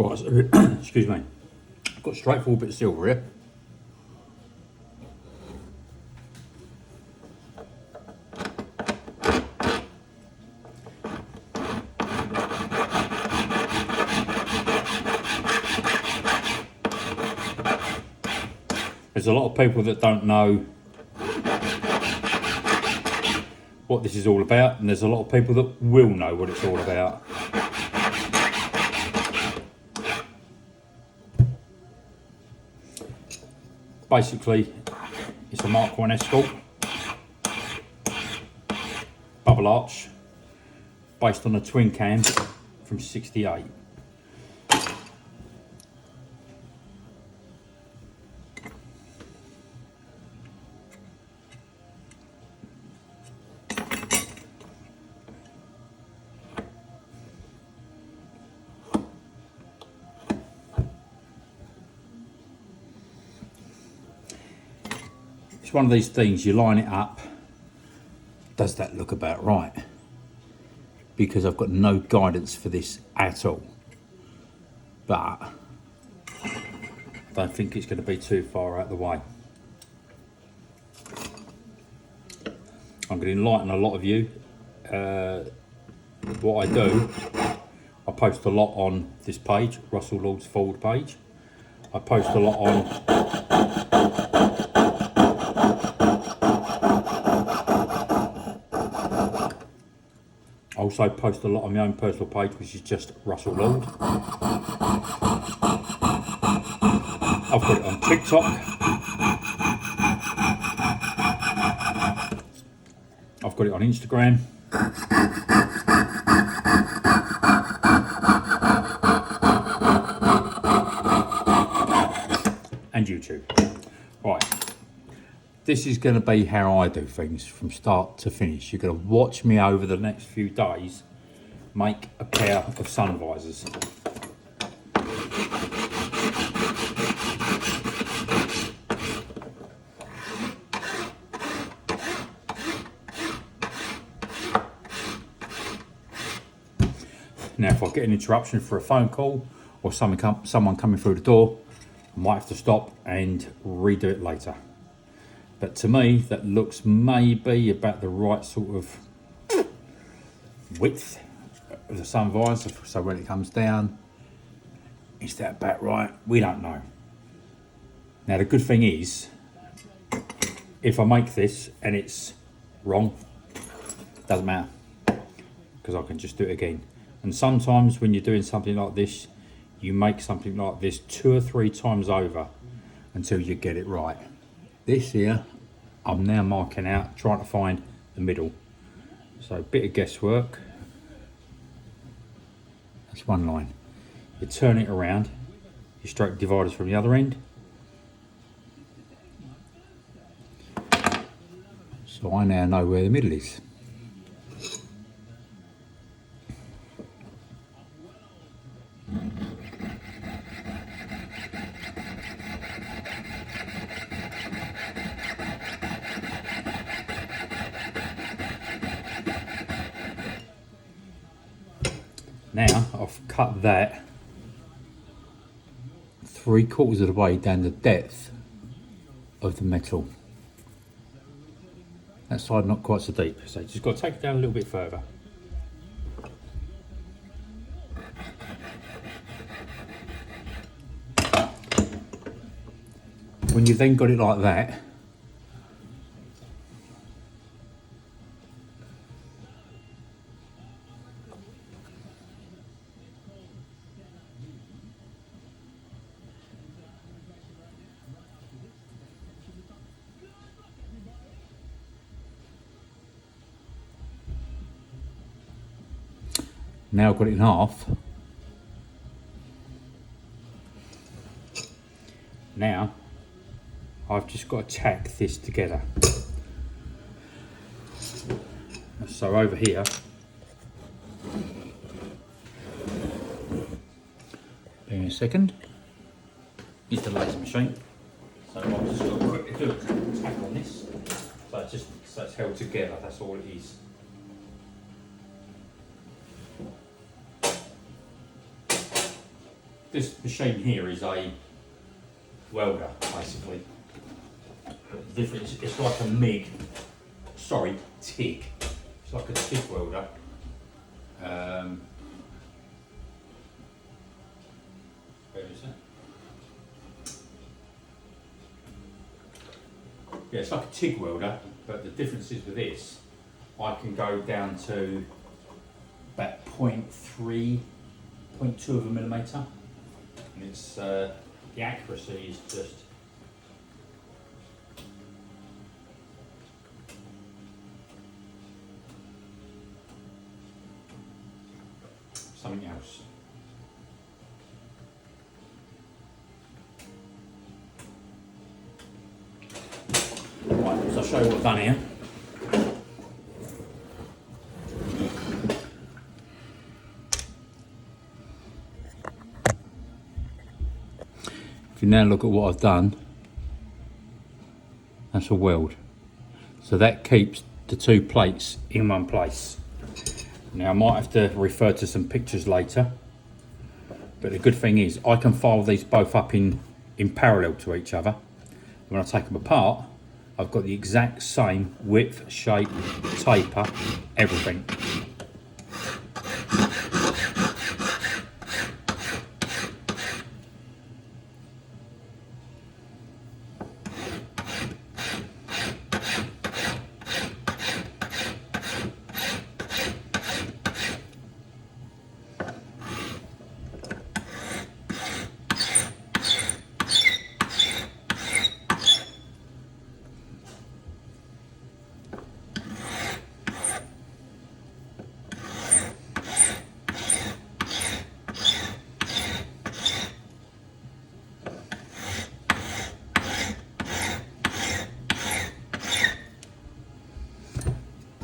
Right, so, excuse me. I've got a straightforward bit of silver here. There's a lot of people that don't know what this is all about, and there's a lot of people that will know what it's all about. Basically, it's a Mark 1 escort, bubble arch, based on a twin cam from '68. It's one of these things, you line it up, does that look about right? Because I've got no guidance for this at all. But I don't think it's going to be too far out the way. I'm going to enlighten a lot of you. What I do, I post a lot on this page, Russell Lord's forward page. I post a lot on I also post a lot on my own personal page, which is just Russell Lord. I've got it on TikTok. I've got it on Instagram. And YouTube. Right. This is going to be how I do things from start to finish. You're going to watch me over the next few days make a pair of sun visors. Now, if I get an interruption for a phone call or someone coming through the door, I might have to stop and redo it later. But to me, that looks maybe about the right sort of width of the sun visor. So when it comes down, is that about right? We don't know. Now the good thing is, if I make this and it's wrong, doesn't matter, because I can just do it again. And sometimes when you're doing something like this, you make something like this 2 or 3 times over until you get it right. This here, I'm now marking out, trying to find the middle. So a bit of guesswork. That's one line. You turn it around, you stroke dividers from the other end. So I now know where the middle is. Now I've cut that 3/4 of the way down the depth of the metal. That side not quite so deep, so you just got to take it down a little bit further. When you've then got it like that, now I've got it in half. Now I've just got to tack this together. So over here, give me a second, is the laser machine. So I've just got to quickly do a tack on this. So it's held together, that's all it is. this machine here is a welder, basically. But the difference, it's like a TIG. It's like a TIG welder. Where is it? Yeah, it's like a TIG welder, but the difference is with this, I can go down to about 0.3, 0.2 of a millimetre, and it's the accuracy is just something else. Right, so I'll show you what I've done here. If you now look at what I've done, that's a weld. So that keeps the two plates in one place. Now I might have to refer to some pictures later, but the good thing is I can file these both up in parallel to each other. When I take them apart, I've got the exact same width, shape, taper, everything.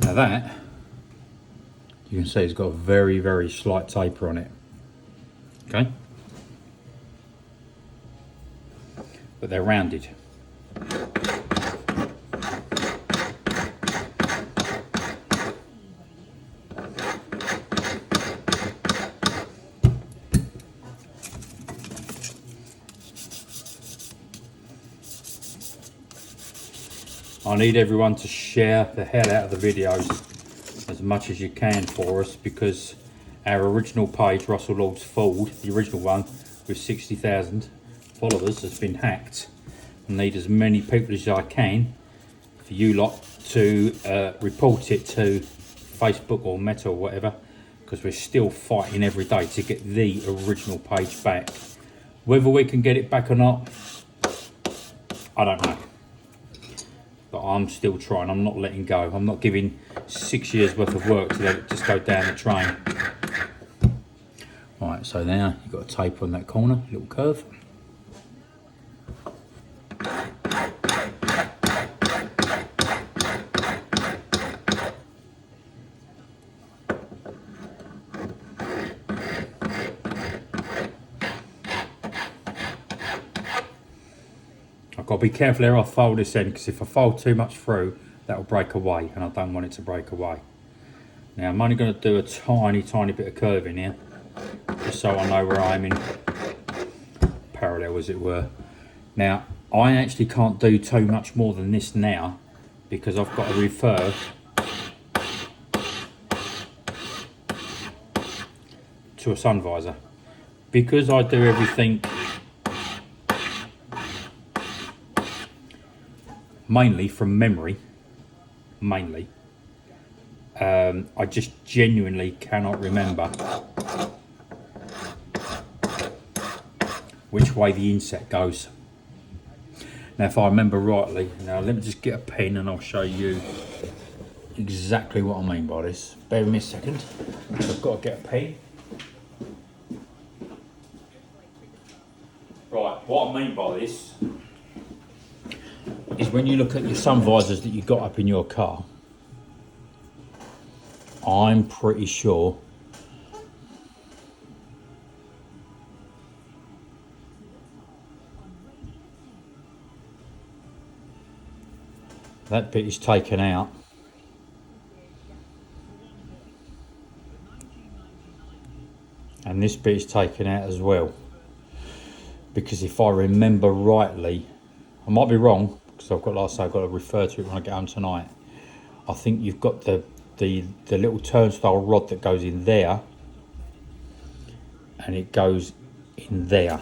Now that, you can see it's got a very, very slight taper on it, okay? But they're rounded. I need everyone to share the hell out of the videos as much as you can for us, because our original page, Russell Lords Ford, the original one with 60,000 followers, has been hacked. I need as many people as I can for you lot to report it to Facebook or Meta or whatever, because we're still fighting every day to get the original page back. Whether we can get it back or not, I don't know. But I'm still trying. I'm not letting go. I'm not giving 6 years worth of work to let it just go down the drain. Right, so now you've got a taper on that corner, little curve. I've got to be careful how I fold this end, because if I fold too much through, that will break away, and I don't want it to break away. Now I'm only going to do a tiny bit of curve in here, just so I know where I'm in parallel, as it were. Now I actually can't do too much more than this now, because I've got to refer to a sun visor. Because I do everything mainly from memory, I just genuinely cannot remember which way the inset goes. Now if I remember rightly, now let me just get a pen and I'll show you exactly what I mean by this. Bear with me a second, I've got to get a pen. Right, what I mean by this is when you look at your sun visors that you've got up in your car, I'm pretty sure that bit is taken out, and this bit is taken out as well. because if I remember rightly, I might be wrong because I've got, like I say, I've got to refer to it when I get home tonight. I think you've got the little turnstile rod that goes in there, and it goes in there,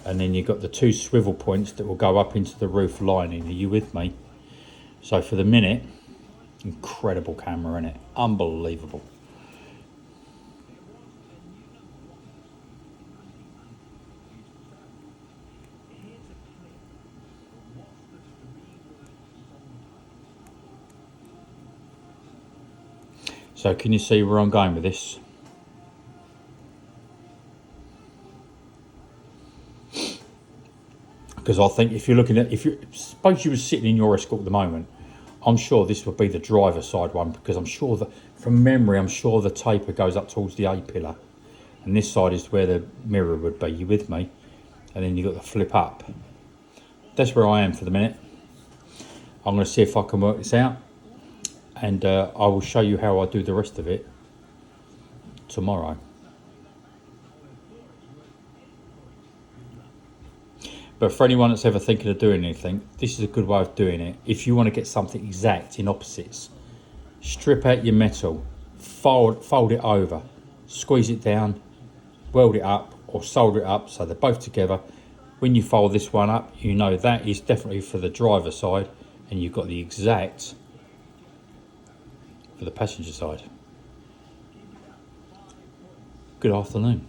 and then you've got the two swivel points that will go up into the roof lining. Are you with me? So for the minute, incredible camera in it, unbelievable. So can you see where I'm going with this? Because I think if you're looking at, suppose you were sitting in your Escort at the moment, I'm sure this would be the driver side one, because I'm sure that, from memory, I'm sure the taper goes up towards the A-pillar. And this side is where the mirror would be, you with me? And then you've got the flip up. That's where I am for the minute. I'm going to see if I can work this out. And I will show you how I do the rest of it tomorrow. But for anyone that's ever thinking of doing anything, this is a good way of doing it. If you want to get something exact in opposites, strip out your metal, fold it over, squeeze it down, weld it up or solder it up so they're both together. When you fold this one up, you know that is definitely for the driver side, and you've got the exact for the passenger side. Good afternoon.